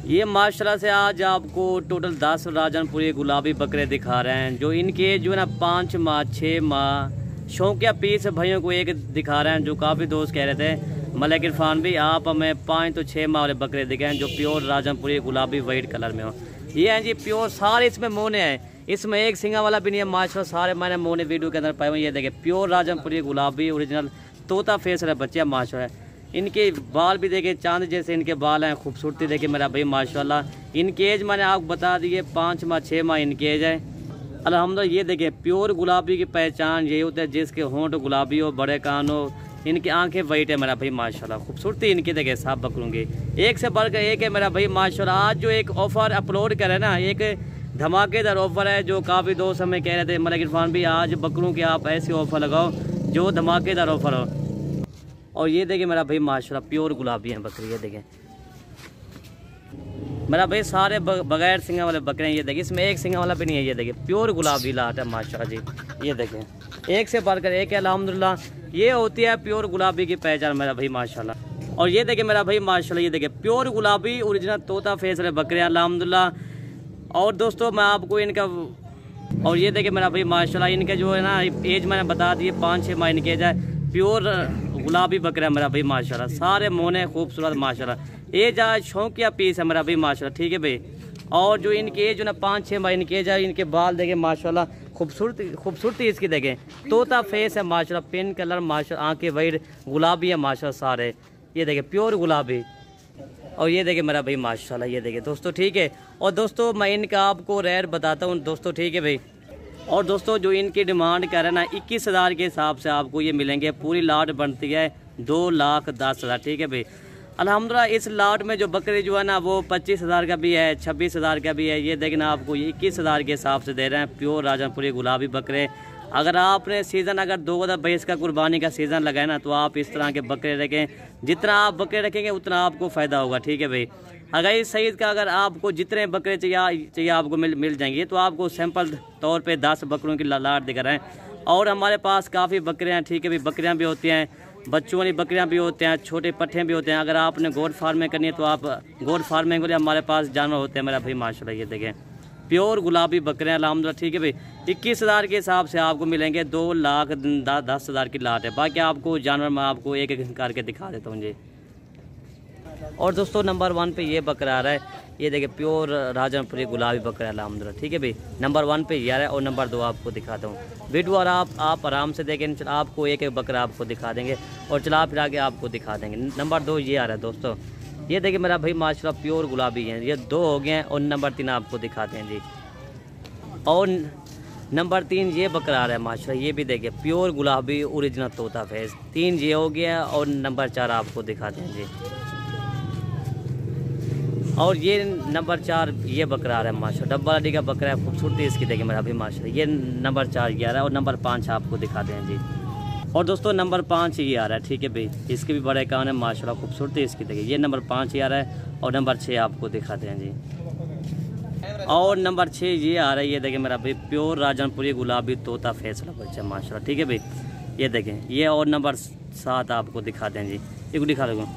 ये माशाल्लाह से आज आपको टोटल 10 राजनपुरी गुलाबी बकरे दिखा रहे हैं, जो इनके जो है ना 5 माह 6 माह शौकिया पीस भाइयों को एक दिखा रहे हैं। जो काफ़ी दोस्त कह रहे थे मलिक इरफान भी आप हमें 5 तो 6 माह वाले बकरे दिखाएं जो प्योर राजनपुरी गुलाबी वाइट कलर में हो। ये हैं जी प्योर, सारे इसमें मोने हैं, इसमें एक सिंगा वाला भी नहीं है माशाल्लाह, सारे मैंने मोने वीडियो के अंदर पाए हुए। ये देखे प्योर राजनपुरी गुलाबी ओरिजिनल तोता फेस वाले बच्चे माशाल्लाह। इनके बाल भी देखे चांद जैसे इनके बाल हैं, खूबसूरती देखे मेरा भाई माशाल्लाह। इनकी एज मैंने आपको बता दी है 5 माह 6 माह इनकी एज है अल्हम्दुलिल्लाह। ये देखे प्योर गुलाबी की पहचान ये होता है जिसके होंठ गुलाबी हो, बड़े कान हो, इनकी आंखें वाइट है मेरा भाई माशाल्लाह। खूबसूरती इनकी देखे साफ बकरों की एक से बढ़कर एक है मेरा भाई माशाल्लाह। आज जो एक ऑफ़र अपलोड करे ना, एक धमाकेदार ऑफ़र है जो काफ़ी दोस्त हमें कह रहे थे मलिक इरफान भी आज बकरों के आप ऐसी ऑफ़र लगाओ जो धमाकेदार ऑफ़र हो। और ये देखें मेरा भाई माशाल्लाह प्योर गुलाबी हैं बकरी। ये देखें मेरा भाई सारे बगैर सिंगा वाले बकरे हैं। ये देखें इसमें एक सिंगा वाला भी नहीं है। ये देखें प्योर गुलाबी लाट है माशाल्लाह जी। ये देखें एक से बढ़कर एक है अल्हम्दुलिल्लाह। ये होती है प्योर गुलाबी की पहचान मेरा भाई माशाल्लाह। और ये देखें मेरा भाई माशाल्लाह, ये देखें प्योर गुलाबी ओरिजिनल तोता फेस वाले बकरे अल्हम्दुलिल्लाह। और दोस्तों मैं आपको इनका, और ये देखें मेरा भाई माशाल्लाह इनका जो है ना एज मैंने बता दी 5-6 माह इनकी एज है। प्योर गुलाबी बकरा मेरा भाई माशाल्लाह, सारे मोने खूबसूरत माशाल्लाह। एज आज शौकिया पीस है मेरा भाई माशाल्लाह, ठीक है भाई। और जो इनकी एज जो ना 5-6 माह इनकी एज है, इनके बाल देखें माशाल्लाह, खूबसूरती इसकी देखें, तोता फेस है माशाल्लाह, पिंक कलर माशाल्लाह, आंखें वाइट गुलाबी है माशाल्लाह सारे। ये देखें प्योर गुलाबी। और ये देखें मेरा भाई माशाल्लाह, ये देखें दोस्तों, ठीक है। और दोस्तों मैं इनका आपको रेट बताता हूँ दोस्तों, ठीक है भाई। और दोस्तों जो इनकी डिमांड कर रहे हैं ना 21,000 के हिसाब से आपको ये मिलेंगे। पूरी लाट बनती है 2,10,000, ठीक है भाई अल्हम्दुलिल्लाह। इस लाट में जो बकरी जो है ना वो 25,000 का भी है, 26,000 का भी है। ये देखना आपको ये 21,000 के हिसाब से दे रहे हैं प्योर राजनपुरी गुलाबी बकरे। अगर आपने सीज़न अगर 2 भैंस का कुर्बानी का सीज़न लगाए ना तो आप इस तरह के बकरे रखें। जितना आप बकरे रखेंगे उतना आपको फ़ायदा होगा, ठीक है भाई। अगर इस सईद का अगर आपको जितने बकरे चाहिए आपको मिल जाएंगे। तो आपको सैंपल तौर पे 10 बकरों की लाट दिखा रहे हैं। और हमारे पास काफ़ी बकरे हैं, ठीक है भाई। बकरियां भी होती हैं, बच्चों वाली बकरियां भी होते हैं, छोटे पट्ठे भी होते हैं। अगर आपने गोट फार्मिंग करनी है तो आप गोट फार्मिंग के लिए हमारे पास जानवर होते हैं मेरा भाई माशाल्लाह। ये देखें प्योर गुलाबी बकरे अल्हम्दुलिल्लाह, ठीक है भाई। 21,000 के हिसाब से आपको मिलेंगे 2,10,000 की लाट है। बाकी आपको जानवर मैं आपको एक एक करके दिखा देता हूँ जी। और दोस्तों नंबर 1 पे ये बकरा आ रहा है, ये देखिए प्योर राजनपुरी गुलाबी बकरा अल्हम्दुलिल्लाह, ठीक है भाई। नंबर 1 पे ये आ रहा है। और नंबर 2 आपको दिखाता हूँ वीडियो, और आप आराम से देखें, आपको एक एक बकरा आपको दिखा देंगे और चला फिरा के आपको दिखा देंगे। नंबर 2 ये आ रहा है दोस्तों, ये देखिए मेरा भाई माशाल्लाह प्योर गुलाबी हैं। ये 2 हो गए हैं। और नंबर 3 आपको दिखाते हैं जी। और नंबर 3 ये बकरा आ रहा है माशाल्लाह, ये भी देखिए प्योर गुलाबी ओरिजिनल तोता फेस। 3 ये हो गया। और नंबर 4 आपको दिखाते हैं जी। और ये नंबर 4 ये बकरा आ रहा है माशाल्लाह, डब्बा लड़ी का बकरा है, खूबसूरती इसकी देखिए मेरा भाई माशाल्लाह। ये नंबर 4 ये आ रहा है। और नंबर 5 आपको दिखाते हैं जी। और दोस्तों नंबर 5 ये आ रहा है, ठीक है भाई। इसके भी बड़े कान है माशाल्लाह, खूबसूरती इसकी देखिए। ये नंबर 5 ये आ रहा है। और नंबर 6 आपको दिखाते हैं जी। और नंबर 6 ये आ रहा है, ये देखिए मेरा भाई प्योर राजनपुरी गुलाबी तोता फेस वाला बच्चा माशाल्लाह, ठीक है भाई। ये देखें ये। और नंबर 7 आपको दिखाते हैं जी, एक दिखा दूँ।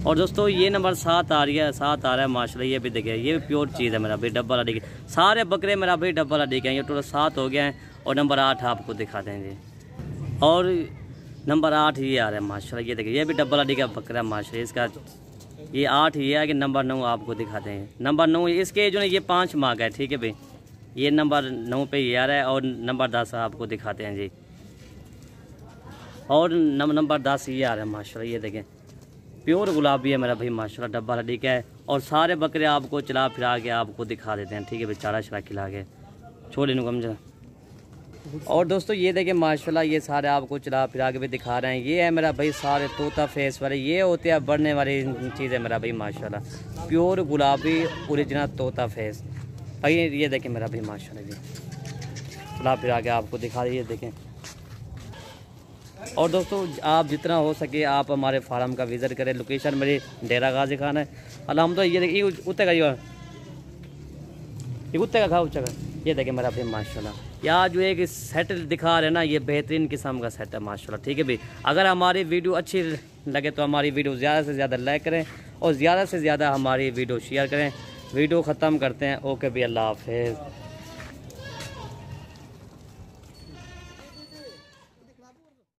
और दोस्तों ये नंबर 7 आ रही है, 7 आ रहा है माशाल्लाह। ये भी देखिए ये भी प्योर चीज़ है मेरा भाई, डब्बा लड़ी के सारे बकरे मेरा भाई डब्बा लड़ी के हैं। ये टोटल 7 हो गए हैं। और नंबर 8 आपको दिखाते हैं जी। और नंबर 8 ये आ रहा है माशाल्लाह, ये देखिए ये भी डब्बा लड़ी का बकरा है माशाल्लाह। इसका ये 8 ये है कि नंबर 9 आपको दिखाते हैं। नंबर 9 इसके जो है ये 5 माह का है, ठीक है भाई। ये नंबर 9 पे ये आ रहा है। और नंबर 10 आपको दिखाते हैं जी। और नंबर 10 ये आ रहा है माशाल्लाह, ये देखें प्योर गुलाबी है मेरा भाई माशाल्लाह, डब्बा लड़ी का है। और सारे बकरे आपको चला फिरा के आपको दिखा देते हैं, ठीक है भाई। चारा शरा खिला के छोड़ इन कम जरा। और दोस्तों ये देखें माशाल्लाह ये सारे आपको चला फिरा के भी दिखा रहे हैं। ये है मेरा भाई सारे तोता फेस वाले, ये होते हैं बढ़ने वाली चीज़ है मेरा भाई माशाल्लाह, प्योर गुलाबी ओरिजिनल तोता फेस। भाई ये देखें मेरा भाई माशाल्लाह जी, चला फिरा के आपको दिखा रही है, देखें। और दोस्तों आप जितना हो सके आप हमारे फार्म का विज़िट करें। लोकेशन मेरी डेरा गाजी खान है अल्हम्दुलिल्लाह। ये देखिए उत्ते का ये कुत्ते का खाओ का। ये देखें मेरा भाई माशाल्लाह, यहाँ जो एक सेट दिखा रहे हैं ना, ये बेहतरीन किस्म का सेट है माशाल्लाह, ठीक है भाई। अगर हमारी वीडियो अच्छी लगे तो हमारी वीडियो ज़्यादा से ज़्यादा लाइक करें और ज़्यादा से ज़्यादा हमारी वीडियो शेयर करें। वीडियो ख़त्म करते हैं। ओके भी, अल्लाह हाफिज़।